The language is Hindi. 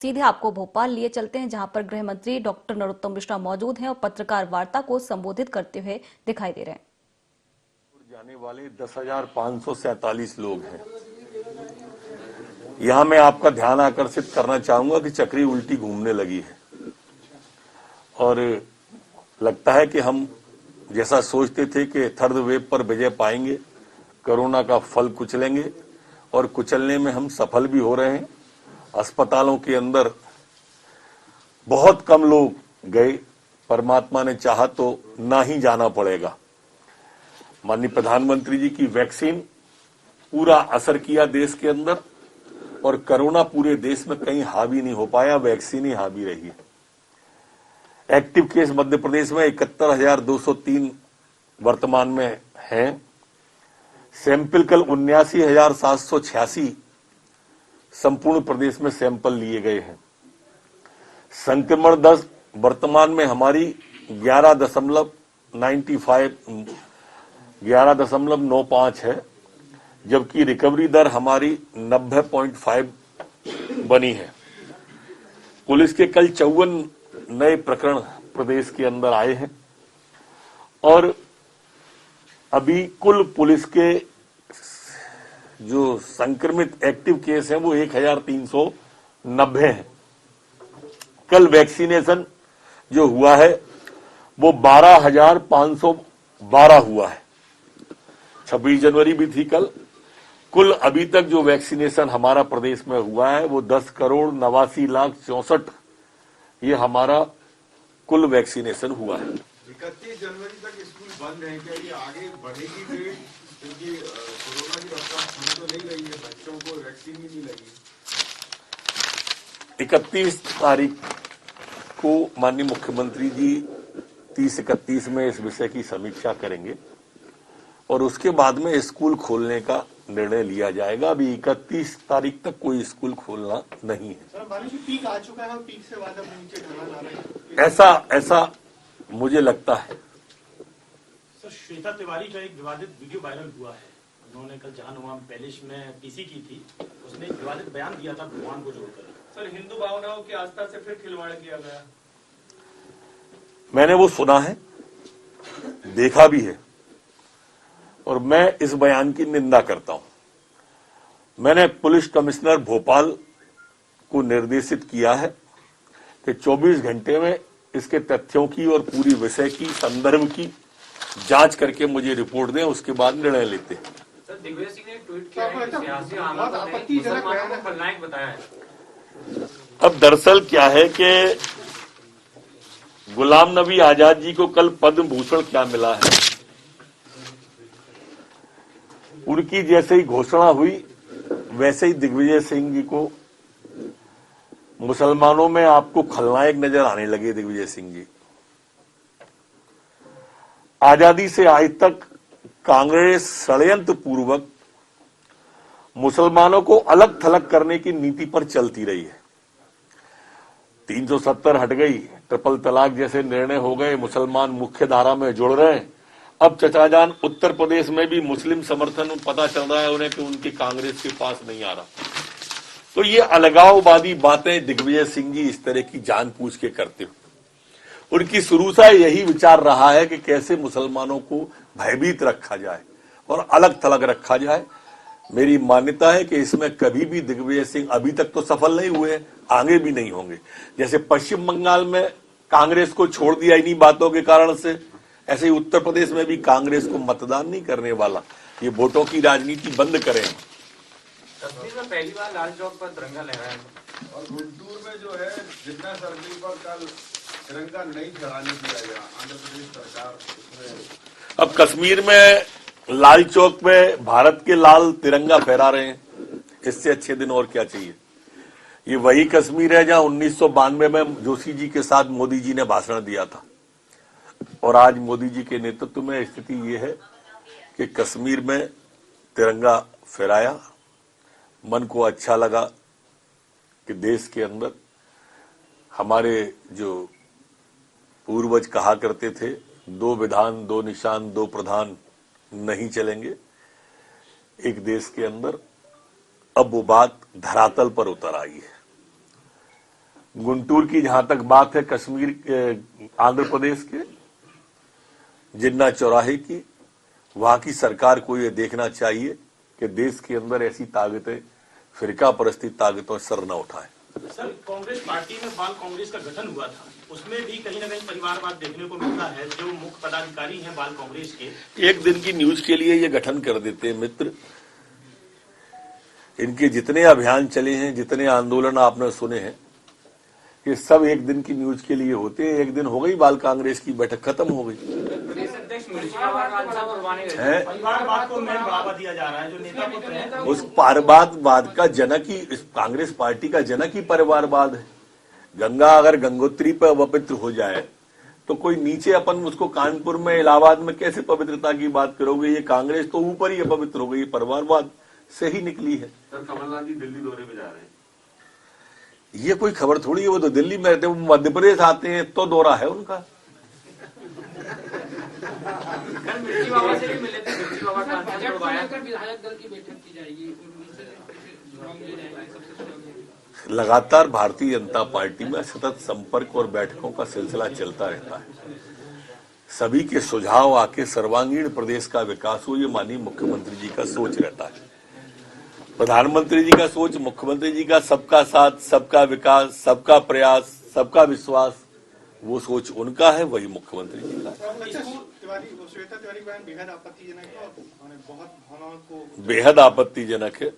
सीधे आपको भोपाल लिए चलते हैं, जहां पर गृह मंत्री डॉक्टर नरोत्तम मिश्रा मौजूद हैं और पत्रकार वार्ता को संबोधित करते हुए दिखाई दे रहे हैं। जाने वाले 10,547 लोग हैं। यहां मैं आपका ध्यान आकर्षित करना चाहूंगा कि चक्री उल्टी घूमने लगी है और लगता है कि हम जैसा सोचते थे कि थर्ड वेव पर विजय पाएंगे, कोरोना का फल कुचलेंगे और कुचलने में हम सफल भी हो रहे हैं। अस्पतालों के अंदर बहुत कम लोग गए, परमात्मा ने चाहा तो ना ही जाना पड़ेगा। माननीय प्रधानमंत्री जी की वैक्सीन पूरा असर किया देश के अंदर और कोरोना पूरे देश में कहीं हावी नहीं हो पाया, वैक्सीन ही हावी रही है। एक्टिव केस मध्य प्रदेश में 71,203 वर्तमान में हैं। सैंपल कल 79,786 संपूर्ण प्रदेश में सैंपल लिए गए हैं। संक्रमण दर वर्तमान में हमारी 11.95 है, जबकि रिकवरी दर हमारी 90.5 बनी है। पुलिस के कल 54 नए प्रकरण प्रदेश के अंदर आए हैं और अभी कुल पुलिस के जो संक्रमित एक्टिव केस हैं वो 1,390 हैं। कल वैक्सीनेशन जो हुआ है वो 12,512 हुआ है। 26 जनवरी भी थी कल। कुल अभी तक जो वैक्सीनेशन हमारा प्रदेश में हुआ है वो 10,89,64,000 ये हमारा कुल वैक्सीनेशन हुआ है। 31 जनवरी तक स्कूल बंद है, क्या ये आगे बढ़ेगी डेट? क्योंकि कोरोना की रफ्तार थम तो नहीं रही है, बच्चों को वैक्सीन ही नहीं लगी। 31 तारीख को माननीय मुख्यमंत्री जी 30-31 में इस विषय की समीक्षा करेंगे और उसके बाद में स्कूल खोलने का निर्णय लिया जाएगा। अभी 31 तारीख तक कोई स्कूल खोलना नहीं है। सर, बारिश की पीक आ चुका है और पीक से बाद अब नीचे ढलान आ रही है। ऐसा मुझे लगता है। सर, श्वेता तिवारी का एक विवादित वीडियो वायरल हुआ है। उन्होंने कल जहानुमा पैलेस में पीसी की थी, उसने एक विवादित बयान दिया था भगवान को जोड़कर। सर, हिंदू भावनाओं की आस्था से फिर खिलवाड़ किया गया। मैंने वो सुना है, देखा भी है और मैं इस बयान की निंदा करता हूं। मैंने पुलिस कमिश्नर भोपाल को निर्देशित किया है कि 24 घंटे में इसके तथ्यों की और पूरी विषय की संदर्भ की जांच करके मुझे रिपोर्ट दें, उसके बाद निर्णय लेते हैं। सर, दिग्विजय सिंह ने ट्वीट किया है कि सियासी हालातों ने मुसलमानों को खलनायक बताया है। अब दरअसल क्या है कि गुलाम नबी आजाद जी को कल पद्म भूषण क्या मिला है, उनकी जैसे ही घोषणा हुई वैसे ही दिग्विजय सिंह जी को मुसलमानों में आपको खलनायक नजर आने लगे। दिग्विजय सिंह जी आजादी से आज तक कांग्रेस षड्यंत्र पूर्वक मुसलमानों को अलग थलग करने की नीति पर चलती रही है। 370 हट गई, ट्रिपल तलाक जैसे निर्णय हो गए, मुसलमान मुख्य धारा में जुड़ रहे हैं। अब चचाजान उत्तर प्रदेश में भी मुस्लिम समर्थन पता चल रहा है उन्हें कि उनकी कांग्रेस के पास नहीं आ रहा। तो ये अलगाववादी बातें दिग्विजय सिंह जी इस तरह की जानबूझ के करते हो। उनकी शुरू से यही विचार रहा है कि कैसे मुसलमानों को भयभीत रखा जाए और अलग थलग रखा जाए। मेरी मान्यता है कि इसमें कभी भी दिग्विजय सिंह अभी तक तो सफल नहीं हुए, आगे भी नहीं होंगे। जैसे पश्चिम बंगाल में कांग्रेस को छोड़ दिया इन्हीं बातों के कारण से, ऐसे ही उत्तर प्रदेश में भी कांग्रेस को मतदान नहीं करने वाला। ये वोटों की राजनीति बंद करें। कश्मीर में पहली बार लाल चौक पर तिरंगा लहराया और गुंटूर में जो है जितना सर्किल पर कल तिरंगा नहीं फहराने दिया गया, आंध्र प्रदेश सरकार उसमें। अब कश्मीर में लाल चौक में भारत के लाल तिरंगा फहरा रहे हैं, इससे अच्छे दिन और क्या चाहिए। ये वही कश्मीर है जहां 1992 में जोशी जी के साथ मोदी जी ने भाषण दिया था और आज मोदी जी के नेतृत्व में स्थिति ये है कि कश्मीर में तिरंगा फहराया। मन को अच्छा लगा कि देश के अंदर हमारे जो पूर्वज कहा करते थे, 2 विधान 2 निशान 2 प्रधान नहीं चलेंगे, एक देश के अंदर अब वो बात धरातल पर उतर आई है। गुंटूर की जहां तक बात है, कश्मीर आंध्र प्रदेश के जिन्ना चौराहे की, वहां की सरकार को यह देखना चाहिए कि देश के अंदर ऐसी ताकतें, फिरका परस्ती ताकतों सर न उठाएं। सर, कांग्रेस पार्टी में बाल कांग्रेस का गठन हुआ था, उसमें भी कहीं ना कहीं परिवारवाद देखने को मिलता है। जो मुख्य पदाधिकारी हैं बाल कांग्रेस के, एक दिन की न्यूज के लिए ये गठन कर देते हैं मित्र। इनके जितने अभियान चले हैं, जितने आंदोलन आपने सुने हैं, ये सब एक दिन की न्यूज के लिए होते हैं। एक दिन हो गई बाल कांग्रेस की बैठक, खत्म हो गई प्रदेश अध्यक्ष मिर्ची बाबा का आंसर बुलवाने गए थे। है। परिवारवाद को मेन बढ़ावा दिया जा रहा है। जो नेता पुत्र हैं, उस परिवारवाद का जनक ही, इस कांग्रेस पार्टी का जनक ही परिवारवाद है। गंगा अगर गंगोत्री पर अपवित्र हो जाए तो कोई नीचे अपन उसको कानपुर में, इलाहाबाद में कैसे पवित्रता की बात करोगे? ये कांग्रेस तो ऊपर ही अपवित्र हो गई, परिवारवाद से ही निकली है। सर, कमलनाथ जी दिल्ली दौरे पे जा रहे हैं। ये कोई खबर थोड़ी है, वो तो दिल्ली में रहते हैं, वो मध्य प्रदेश आते हैं तो दौरा है उनका। कल मिर्ची बाबा से भी मिले थे, मिर्ची बाबा का आंसर बुलवाया। विधायक दल की बैठक की जाएगी, उनसे जुड़ाव ले जाएंगे, सबसे जुड़ाव। लगातार भारतीय जनता पार्टी में सतत संपर्क और बैठकों का सिलसिला चलता रहता है। सभी के सुझाव आके सर्वांगीण प्रदेश का विकास हो, ये माननीय मुख्यमंत्री जी का सोच रहता है। प्रधानमंत्री जी का सोच, मुख्यमंत्री जी का सबका साथ, सबका विकास, सबका प्रयास, सबका विश्वास, वो सोच उनका है, वही मुख्यमंत्री जी का है। श्वेता तिवारी बयान बेहद आपत्तिजनक है और बहुत भावनाओं को बेहद आपत्तिजनक है।